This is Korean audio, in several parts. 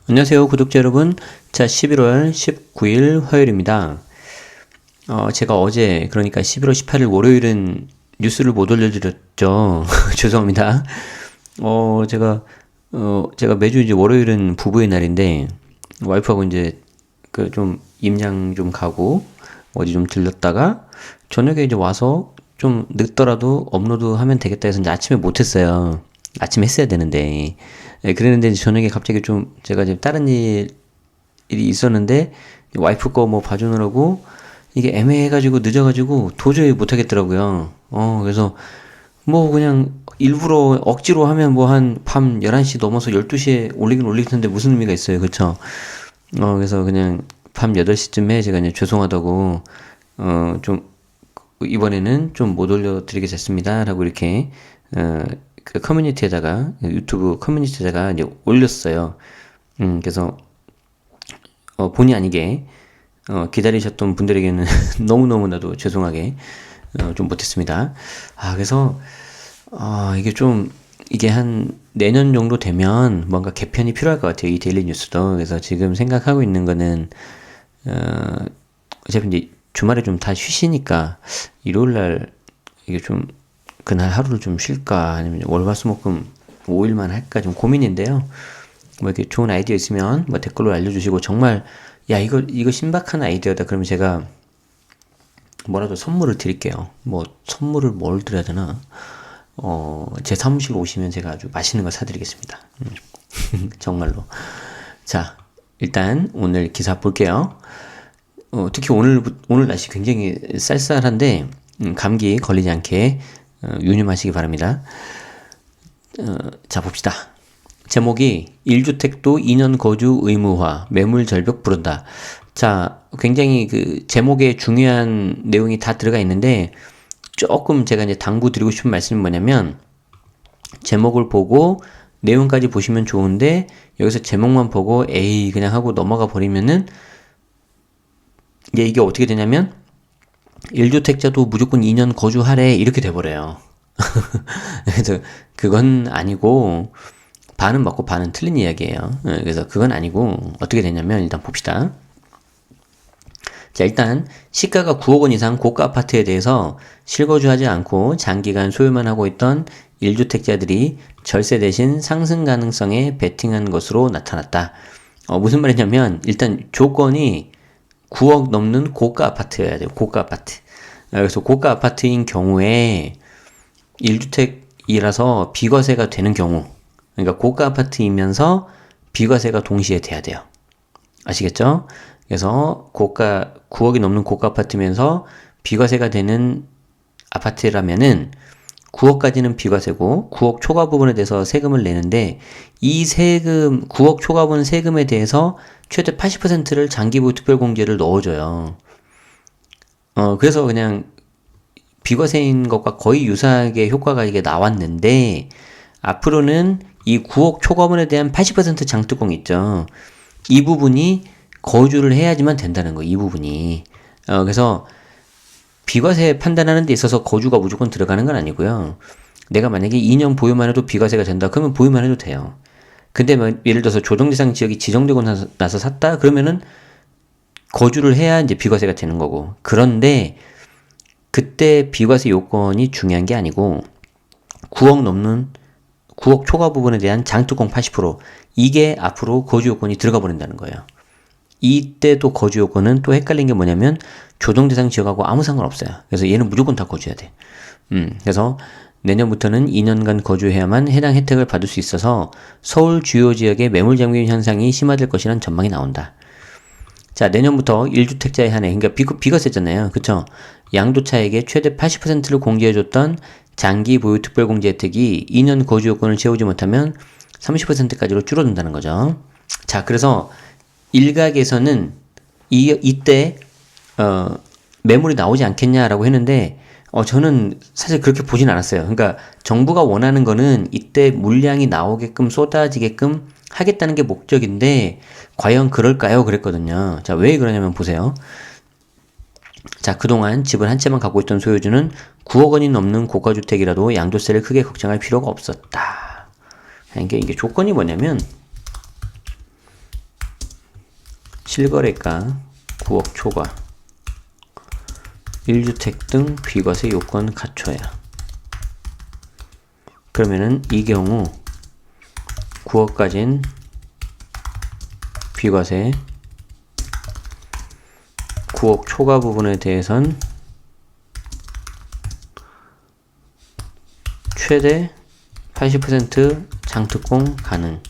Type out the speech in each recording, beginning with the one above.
안녕하세요, 구독자 여러분. 자, 11월 19일 화요일입니다. 제가 어제, 그러니까 11월 18일 월요일은 뉴스를 못 올려드렸죠. 죄송합니다. 제가 매주 이제 월요일은 부부의 날인데, 와이프하고 이제 좀 임양 좀 가고, 어디 좀 들렀다가, 저녁에 이제 와서 좀 늦더라도 업로드 하면 되겠다 해서 이제 아침에 못했어요. 아침에 했어야 되는데. 예, 그랬는데 이제 저녁에 갑자기 좀 제가 지금 다른 일이 있었는데 와이프 거 뭐 봐주느라고 이게 애매해가지고 늦어가지고 도저히 못하겠더라고요. 그래서 뭐 그냥 일부러 억지로 하면 뭐 한 밤 11시 넘어서 12시에 올리긴 올릴 텐데 무슨 의미가 있어요. 그쵸? 그래서 그냥 밤 8시쯤에 제가 이제 죄송하다고 좀 이번에는 좀 못 올려드리게 됐습니다. 라고 이렇게 그 커뮤니티에다가 유튜브 커뮤니티에다가 이제 올렸어요. 그래서 본의 아니게 기다리셨던 분들에게는 너무너무나도 죄송하게 좀 못했습니다. 그래서 이게 좀 이게 한 내년 정도 되면 뭔가 개편이 필요할 것 같아요. 이 데일리 뉴스도. 그래서 지금 생각하고 있는 거는 어차피 이제 주말에 좀 다 쉬시니까 일요일 날 이게 좀 그날 하루를 좀 쉴까 아니면 월화수목금 5일만 할까 좀 고민인데요. 뭐 이렇게 좋은 아이디어 있으면 뭐 댓글로 알려주시고 정말 야 이거 신박한 아이디어다 그러면 제가 뭐라도 선물을 드릴게요. 뭐 선물을 뭘 드려야 되나? 제 사무실 오시면 제가 아주 맛있는 거 사드리겠습니다. 정말로. 자, 일단 오늘 기사 볼게요. 특히 오늘 날씨 굉장히 쌀쌀한데 감기 걸리지 않게 유념하시기 바랍니다. 자, 봅시다. 제목이 1주택도 2년 거주 의무화, 매물 절벽 부른다. 자, 굉장히 그 제목에 중요한 내용이 다 들어가 있는데 조금 제가 이제 당부드리고 싶은 말씀이 뭐냐면 제목을 보고 내용까지 보시면 좋은데 여기서 제목만 보고 에이 그냥 하고 넘어가 버리면은 이게 어떻게 되냐면 1주택자도 무조건 2년 거주하래 이렇게 돼버려요. 그래서 그건 아니고 반은 맞고 반은 틀린 이야기예요. 그래서 그건 아니고 어떻게 되냐면 일단 봅시다. 자, 일단 시가가 9억 원 이상 고가 아파트에 대해서 실거주하지 않고 장기간 소유만 하고 있던 1주택자들이 절세 대신 상승 가능성에 베팅한 것으로 나타났다. 무슨 말이냐면 일단 조건이 9억 넘는 고가 아파트여야 돼요. 고가 아파트. 그래서 고가 아파트인 경우에 1주택이라서 비과세가 되는 경우, 그러니까 고가 아파트이면서 비과세가 동시에 돼야 돼요. 아시겠죠? 그래서 9억이 넘는 고가 아파트면서 비과세가 되는 아파트라면은 9억까지는 비과세고 9억 초과 부분에 대해서 세금을 내는데 이 세금, 9억 초과 부분 세금에 대해서 최대 80%를 장기보유 특별공제를 넣어줘요. 그래서 그냥 비과세인 것과 거의 유사하게 효과가 이게 나왔는데 앞으로는 이 9억 초과분에 대한 80% 장특공 있죠. 이 부분이 거주를 해야지만 된다는 거, 이 부분이. 그래서 비과세 판단하는 데 있어서 거주가 무조건 들어가는 건 아니고요. 내가 만약에 2년 보유만 해도 비과세가 된다, 그러면 보유만 해도 돼요. 근데 뭐 예를 들어서 조정대상 지역이 지정되고 나서 샀다? 그러면은 거주를 해야 이제 비과세가 되는 거고. 그런데 그때 비과세 요건이 중요한 게 아니고 9억 초과 부분에 대한 장특공 80% 이게 앞으로 거주 요건이 들어가 버린다는 거예요. 이때도 거주 요건은 또 헷갈린 게 뭐냐면 조정대상 지역하고 아무 상관없어요. 그래서 얘는 무조건 다 거주해야 돼. 그래서 내년부터는 2년간 거주해야만 해당 혜택을 받을 수 있어서 서울 주요 지역의 매물 잠김 현상이 심화될 것이라는 전망이 나온다. 자, 내년부터 1주택자에 한해, 그러니까 비과세잖아요. 그쵸? 양도차에게 최대 80%를 공제해줬던 장기 보유 특별공제 혜택이 2년 거주 요건을 채우지 못하면 30%까지로 줄어든다는 거죠. 자, 그래서 일각에서는 이때 매물이 나오지 않겠냐라고 했는데 저는 사실 그렇게 보진 않았어요. 그러니까 정부가 원하는 거는 이때 물량이 나오게끔 쏟아지게끔 하겠다는 게 목적인데 과연 그럴까요? 그랬거든요. 자, 왜 그러냐면 보세요. 자, 그동안 집을 한 채만 갖고 있던 소유주는 9억 원이 넘는 고가주택이라도 양도세를 크게 걱정할 필요가 없었다. 이게 조건이 뭐냐면 실거래가 9억 초과 1주택 등 비과세 요건 갖춰야. 그러면은 이 경우 9억까진 비과세, 9억 초과 부분에 대해선 최대 80% 장특공 가능.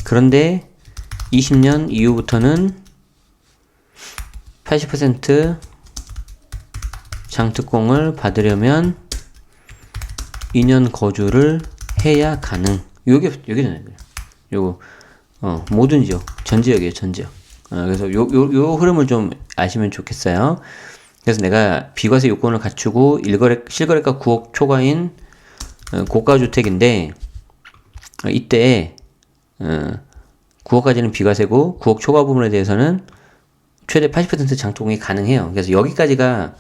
그런데 20년 이후부터는 80% 장특공을 받으려면 2년 거주를 해야 가능. 여기는 요거 뭐든지요. 전지역이에요, 전지역. 그래서 요 흐름을 좀 아시면 좋겠어요. 그래서 내가 비과세 요건을 갖추고 실거래가 9억 초과인 고가주택인데 이때 9억까지는 비과세고 9억 초과 부분에 대해서는 최대 80% 장특공이 가능해요. 그래서 여기까지가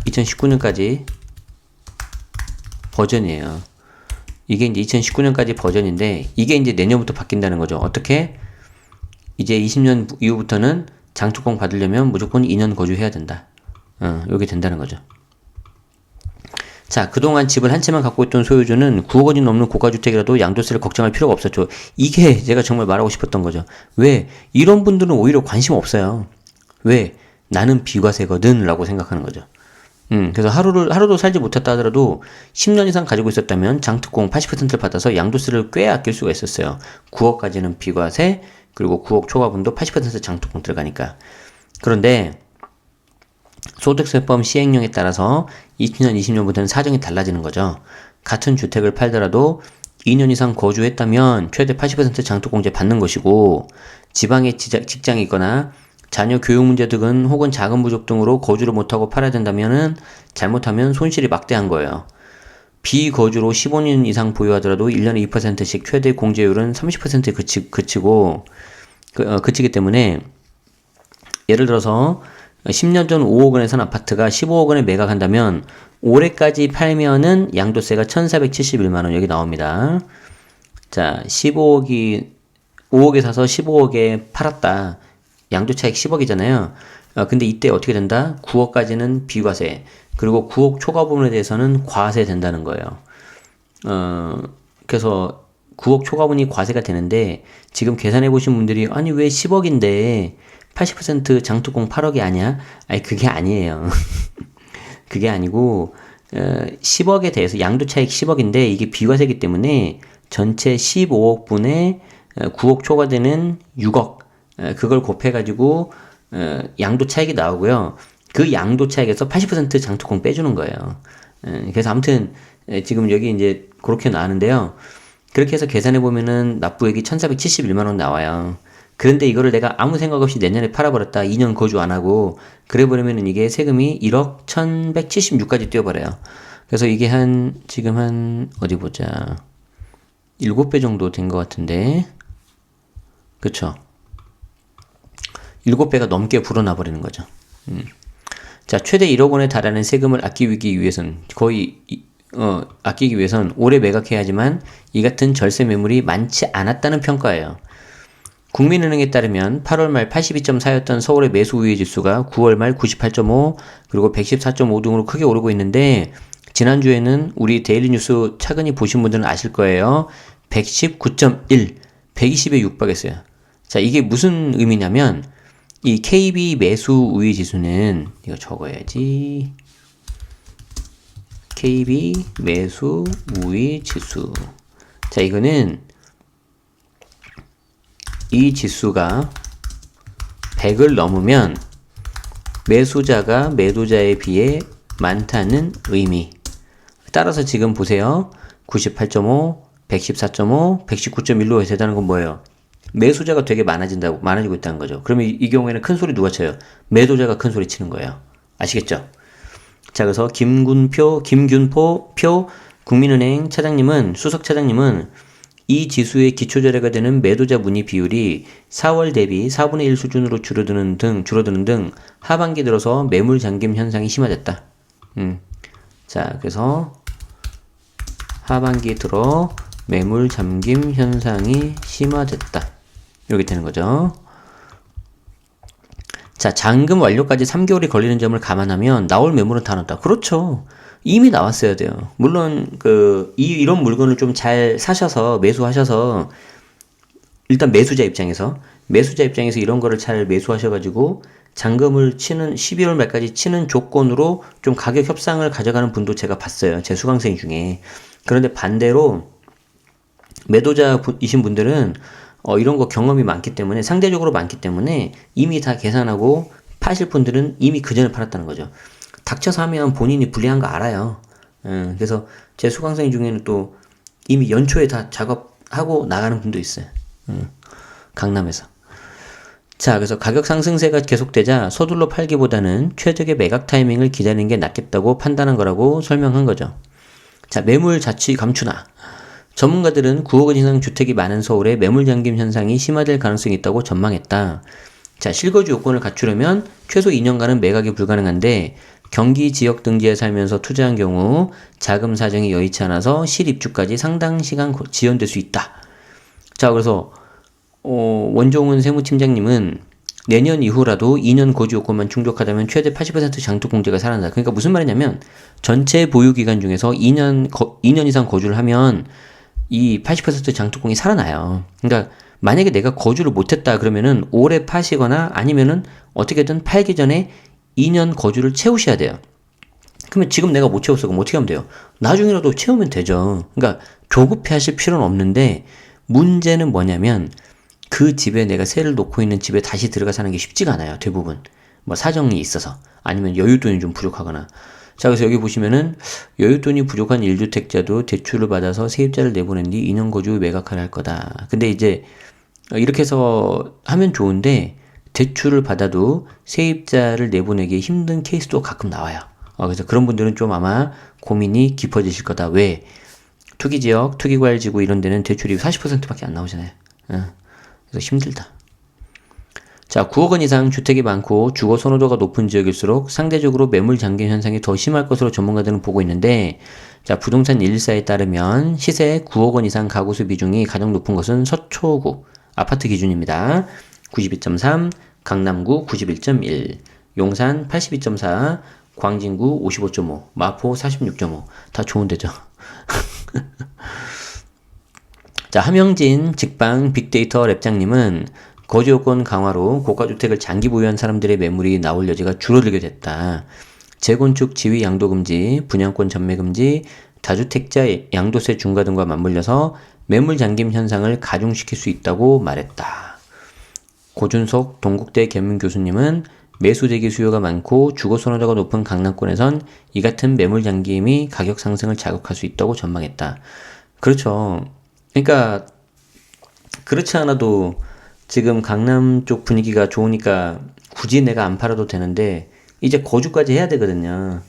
2019년까지 버전이에요. 이게 이제 2019년까지 버전인데 이게 이제 내년부터 바뀐다는 거죠. 어떻게? 이제 20년 이후부터는 장특공 받으려면 무조건 2년 거주해야 된다. 이게 된다는 거죠. 자, 그동안 집을 한 채만 갖고 있던 소유주는 9억 원이 넘는 고가주택이라도 양도세를 걱정할 필요가 없었죠. 이게 제가 정말 말하고 싶었던 거죠. 왜? 이런 분들은 오히려 관심 없어요. 왜? 나는 비과세거든 라고 생각하는 거죠. 그래서 하루도 살지 못했다 하더라도 10년 이상 가지고 있었다면 장특공 80%를 받아서 양도세를 꽤 아낄 수가 있었어요. 9억까지는 비과세, 그리고 9억 초과분도 80% 장특공 들어가니까. 그런데 소득세법 시행령에 따라서 20년, 20년부터는 사정이 달라지는 거죠. 같은 주택을 팔더라도 2년 이상 거주했다면 최대 80% 장특공제 받는 것이고, 지방에 직장이 있거나 자녀 교육 문제 등은 혹은 자금 부족 등으로 거주를 못하고 팔아야 된다면은 잘못하면 손실이 막대한 거예요. 비거주로 15년 이상 보유하더라도 1년에 2%씩 최대 공제율은 30%에 그치기 때문에 예를 들어서 10년 전 5억 원에 산 아파트가 15억 원에 매각한다면 올해까지 팔면은 양도세가 1,471만 원 여기 나옵니다. 자, 5억에 사서 15억에 팔았다. 양도 차익 10억이잖아요. 근데 이때 어떻게 된다? 9억까지는 비과세, 그리고 9억 초과 부분에 대해서는 과세 된다는 거예요. 그래서 9억 초과분이 과세가 되는데 지금 계산해 보신 분들이 아니 왜 10억인데 80% 장특공 8억이 아니야? 아니 그게 아니에요. 그게 아니고 10억에 대해서 양도 차익 10억인데 이게 비과세이기 때문에 전체 15억 분에 9억 초과되는 6억 그걸 곱해가지고 양도 차익이 나오고요. 그 양도 차익에서 80% 장특공 빼주는 거예요. 그래서 아무튼 지금 여기 이제 그렇게 나왔는데요. 그렇게 해서 계산해보면은 납부액이 1,471만 원 나와요. 그런데 이거를 내가 아무 생각 없이 내년에 팔아버렸다. 2년 거주 안 하고 그래버리면은 이게 세금이 1억 1,176까지 뛰어버려요. 그래서 이게 지금 어디 보자. 7배 정도 된 것 같은데. 그쵸? 7배가 넘게 불어나 버리는 거죠. 자, 최대 1억 원에 달하는 세금을 아끼기 위해선 올해 매각해야 하지만 이 같은 절세 매물이 많지 않았다는 평가예요. 국민은행에 따르면 8월 말 82.4였던 서울의 매수 우위 지수가 9월 말 98.5 그리고 114.5 등으로 크게 오르고 있는데 지난주에는 우리 데일리 뉴스 차근히 보신 분들은 아실 거예요. 119.1, 120에 육박했어요. 자, 이게 무슨 의미냐면 이 KB 매수 우위 지수는 이거 적어야지. KB 매수 우위 지수. 자, 이거는 이 지수가 100을 넘으면 매수자가 매도자에 비해 많다는 의미. 따라서 지금 보세요. 98.5, 114.5, 119.1로 되다는 건 뭐예요? 매수자가 되게 많아지고 있다는 거죠. 그러면 이 경우에는 큰 소리 누가 쳐요? 매도자가 큰 소리 치는 거예요. 아시겠죠? 자, 그래서 김균포 국민은행 수석 차장님은 이 지수의 기초자료가 되는 매도자 문의 비율이 4월 대비 4분의 1 수준으로 줄어드는 등 하반기 들어서 매물 잠김 현상이 심화됐다. 자, 그래서 하반기 들어 매물 잠김 현상이 심화됐다. 이렇게 되는 거죠. 자, 잔금 완료까지 3개월이 걸리는 점을 감안하면 나올 매물은 다 나왔다. 그렇죠. 이미 나왔어야 돼요. 물론 이런 물건을 좀 잘 사셔서 매수하셔서 일단 매수자 입장에서 이런 거를 잘 매수하셔가지고 잔금을 치는 12월 말까지 치는 조건으로 좀 가격 협상을 가져가는 분도 제가 봤어요. 제 수강생 중에. 그런데 반대로 매도자이신 분들은 이런 거 경험이 많기 때문에 상대적으로 많기 때문에 이미 다 계산하고 파실 분들은 이미 그 전에 팔았다는 거죠. 닥쳐서 하면 본인이 불리한 거 알아요. 그래서 제 수강생 중에는 또 이미 연초에 다 작업하고 나가는 분도 있어요. 강남에서. 자, 그래서 가격 상승세가 계속되자 서둘러 팔기보다는 최적의 매각 타이밍을 기다리는 게 낫겠다고 판단한 거라고 설명한 거죠. 자, 매물 자취 감추나. 전문가들은 9억 원 이상 주택이 많은 서울에 매물 잠김 현상이 심화될 가능성이 있다고 전망했다. 자, 실거주 요건을 갖추려면 최소 2년간은 매각이 불가능한데 경기 지역 등지에 살면서 투자한 경우 자금 사정이 여의치 않아서 실입주까지 상당 시간 지연될 수 있다. 자, 그래서 원종훈 세무팀장님은 내년 이후라도 2년 거주 요건만 충족하다면 최대 80% 장투 공제가 살아난다. 그러니까 무슨 말이냐면 전체 보유 기간 중에서 2년 이상 거주를 하면 이 80% 장투공이 살아나요. 그러니까 만약에 내가 거주를 못했다 그러면은 올해 파시거나 아니면은 어떻게든 팔기 전에 2년 거주를 채우셔야 돼요. 그러면 지금 내가 못 채웠어. 그럼 어떻게 하면 돼요? 나중이라도 채우면 되죠. 그러니까 조급해 하실 필요는 없는데 문제는 뭐냐면 그 집에 내가 세를 놓고 있는 집에 다시 들어가 사는 게 쉽지가 않아요. 대부분. 뭐 사정이 있어서 아니면 여윳돈이 좀 부족하거나. 자, 그래서 여기 보시면은 여윳돈이 부족한 1주택자도 대출을 받아서 세입자를 내보낸 뒤 2년 거주 매각하려 할 거다. 근데 이제 이렇게 해서 하면 좋은데 대출을 받아도 세입자를 내보내기 힘든 케이스도 가끔 나와요. 그래서 그런 분들은 좀 아마 고민이 깊어지실 거다. 왜? 투기지역, 투기과열지구 이런 데는 대출이 40%밖에 안 나오잖아요. 그래서 힘들다. 자, 9억 원 이상 주택이 많고 주거 선호도가 높은 지역일수록 상대적으로 매물 잠김 현상이 더 심할 것으로 전문가들은 보고 있는데, 자, 부동산 114에 따르면 시세 9억 원 이상 가구수 비중이 가장 높은 것은 서초구 아파트 기준입니다. 92.3, 강남구 91.1, 용산 82.4, 광진구 55.5, 마포 46.5. 다 좋은 데죠. 자, 함영진 직방 빅데이터 랩장님은 거주요건 강화로 고가주택을 장기 보유한 사람들의 매물이 나올 여지가 줄어들게 됐다. 재건축 지위 양도 금지, 분양권 전매 금지, 다주택자 양도세 중과 등과 맞물려서 매물 잠김 현상을 가중시킬 수 있다고 말했다. 고준석 동국대 개문 교수님은 매수대기 수요가 많고 주거 선호도가 높은 강남권에선 이 같은 매물 잠김이 가격 상승을 자극할 수 있다고 전망했다. 그렇죠. 그러니까 그렇지 않아도 지금 강남 쪽 분위기가 좋으니까 굳이 내가 안 팔아도 되는데 이제 거주까지 해야 되거든요.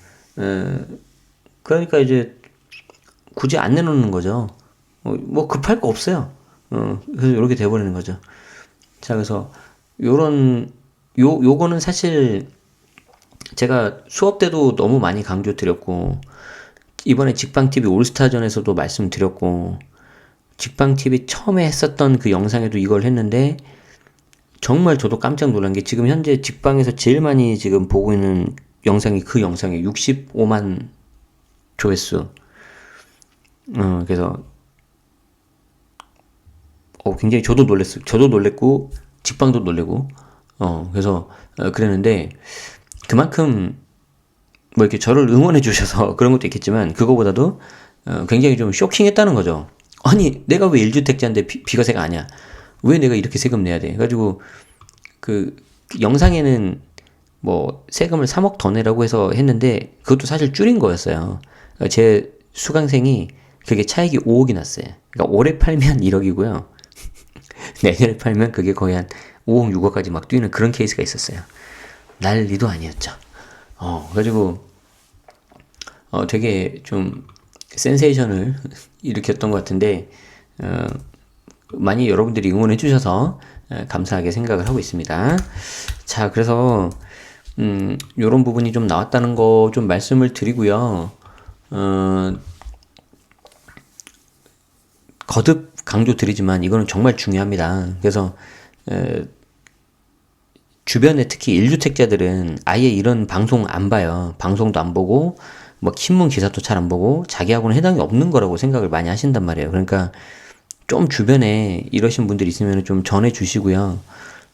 그러니까 이제 굳이 안 내놓는 거죠. 뭐 급할 거 없어요. 그래서 이렇게 돼버리는 거죠. 자, 그래서 요거는 사실 제가 수업 때도 너무 많이 강조드렸고 이번에 직방TV 올스타전에서도 말씀드렸고 직방TV 처음에 했었던 그 영상에도 이걸 했는데 정말 저도 깜짝 놀란 게 지금 현재 직방에서 제일 많이 지금 보고 있는 영상이 그 영상이에요. 65만 조회수. 그래서 굉장히 저도 놀랬어요. 저도 놀랬고 직방도 놀래고 그래서 그랬는데 그만큼 뭐 이렇게 저를 응원해 주셔서 그런 것도 있겠지만 그거보다도 굉장히 좀 쇼킹했다는 거죠. 아니 내가 왜 1주택자인데 비과세가 아니야? 왜 내가 이렇게 세금 내야 돼? 그래가지고 그 영상에는 뭐 세금을 3억 더 내라고 해서 했는데 그것도 사실 줄인 거였어요. 그러니까 제 수강생이 그게 차익이 5억이 났어요. 그러니까 올해 팔면 1억이고요. 내년에 팔면 그게 거의 한 5억, 6억까지 막 뛰는 그런 케이스가 있었어요. 난리도 아니었죠. 그래가지고 되게 좀 센세이션을 일으켰던 것 같은데 많이 여러분들이 응원해 주셔서 감사하게 생각을 하고 있습니다. 자, 그래서 요런 부분이 좀 나왔다는 거 좀 말씀을 드리고요. 거듭 강조드리지만 이거는 정말 중요합니다. 그래서 주변에 특히 1주택자들은 아예 이런 방송 안 봐요. 방송도 안 보고 뭐 신문 기사도 잘 안 보고 자기하고는 해당이 없는 거라고 생각을 많이 하신단 말이에요. 그러니까 좀 주변에 이러신 분들 있으면 좀 전해 주시고요.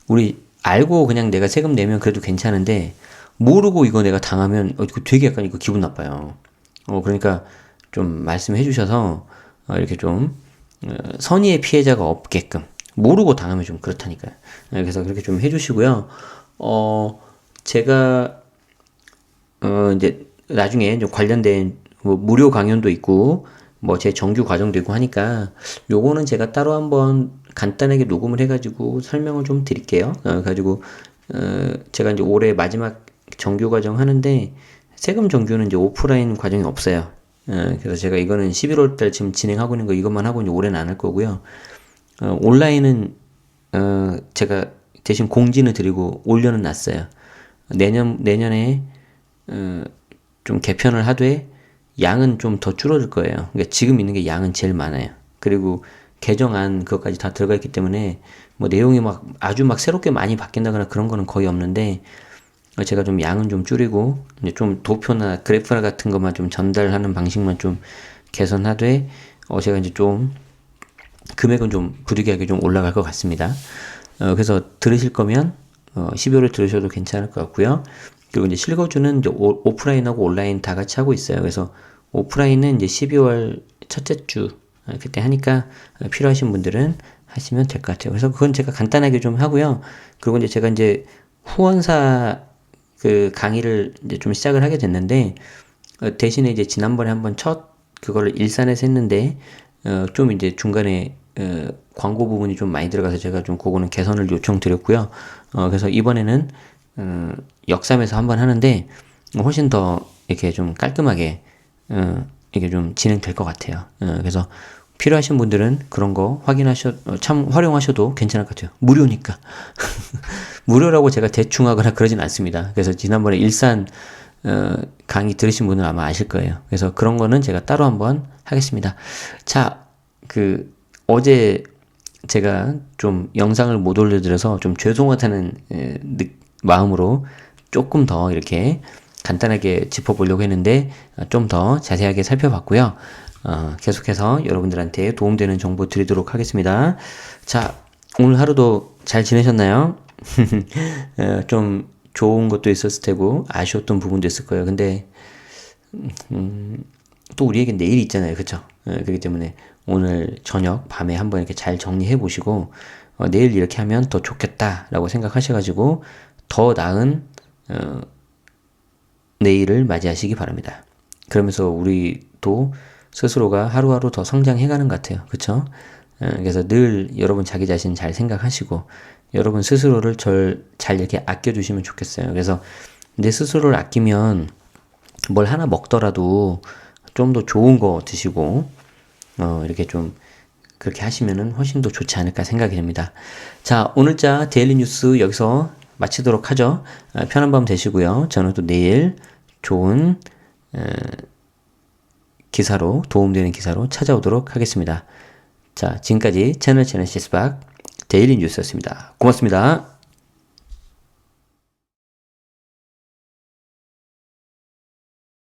우리 알고 그냥 내가 세금 내면 그래도 괜찮은데 모르고 이거 내가 당하면 이거 되게 약간 이거 기분 나빠요. 그러니까 좀 말씀해 주셔서 이렇게 좀 선의의 피해자가 없게끔 모르고 당하면 좀 그렇다니까요. 그래서 그렇게 좀 해주시고요. 제가 이제 나중에 좀 관련된 뭐 무료 강연도 있고 뭐 제 정규 과정도 있고 하니까 요거는 제가 따로 한번 간단하게 녹음을 해가지고 설명을 좀 드릴게요. 가지고 제가 이제 올해 마지막 정규 과정 하는데 세금 정규는 이제 오프라인 과정이 없어요. 그래서 제가 이거는 11월 달 지금 진행하고 있는 거 이것만 하고 이제 올해는 안 할 거고요. 온라인은 제가 대신 공지는 드리고 올려는 놨어요. 내년에 좀 개편을 하되 양은 좀 더 줄어들 거예요. 그러니까 지금 있는 게 양은 제일 많아요. 그리고 개정안 그것까지 다 들어가 있기 때문에 뭐 내용이 막 아주 막 새롭게 많이 바뀐다거나 그런 거는 거의 없는데 제가 좀 양은 좀 줄이고 이제 좀 도표나 그래프나 같은 것만 좀 전달하는 방식만 좀 개선하되 제가 이제 좀 금액은 좀 부득이하게 좀 올라갈 것 같습니다. 그래서 들으실 거면 12월에 들으셔도 괜찮을 것 같고요. 그리고 이제 실거주는 이제 오프라인하고 온라인 다 같이 하고 있어요. 그래서 오프라인은 이제 12월 첫째 주 그때 하니까 필요하신 분들은 하시면 될 것 같아요. 그래서 그건 제가 간단하게 좀 하고요. 그리고 이제 제가 이제 후원사 그 강의를 이제 좀 시작을 하게 됐는데 대신에 이제 지난번에 한번 첫 그거를 일산에서 했는데 좀 이제 중간에 광고 부분이 좀 많이 들어가서 제가 좀 그거는 개선을 요청드렸고요. 그래서 이번에는 역삼에서 한번 하는데 훨씬 더 이렇게 좀 깔끔하게 이게 좀 진행될 것 같아요. 그래서 필요하신 분들은 그런 거 참 활용하셔도 괜찮을 것 같아요. 무료니까. 무료라고 제가 대충 하거나 그러진 않습니다. 그래서 지난번에 일산 강의 들으신 분은 아마 아실 거예요. 그래서 그런 거는 제가 따로 한번 하겠습니다. 자, 어제 제가 좀 영상을 못 올려드려서 좀 죄송하다는 마음으로 조금 더 이렇게 간단하게 짚어보려고 했는데 좀 더 자세하게 살펴봤고요. 계속해서 여러분들한테 도움되는 정보 드리도록 하겠습니다. 자, 오늘 하루도 잘 지내셨나요? 좀 좋은 것도 있었을 테고 아쉬웠던 부분도 있을 거예요. 근데 또 우리에겐 내일이 있잖아요. 그쵸? 그렇기 때문에 오늘 저녁 밤에 한번 이렇게 잘 정리해 보시고 내일 이렇게 하면 더 좋겠다라고 생각하셔가지고 더 나은 내일을 맞이하시기 바랍니다. 그러면서 우리도 스스로가 하루하루 더 성장해가는 것 같아요. 그쵸? 그래서 늘 여러분 자기 자신 잘 생각하시고 여러분 스스로를 잘 이렇게 아껴주시면 좋겠어요. 그래서 내 스스로를 아끼면 뭘 하나 먹더라도 좀 더 좋은 거 드시고 이렇게 좀 그렇게 하시면은 훨씬 더 좋지 않을까 생각이 됩니다. 자, 오늘자 데일리 뉴스 여기서 마치도록 하죠. 편한 밤 되시고요. 저는 또 내일 좋은 기사로 도움되는 기사로 찾아오도록 하겠습니다. 자, 지금까지 채널 제네시스 박 데일리 뉴스였습니다. 고맙습니다.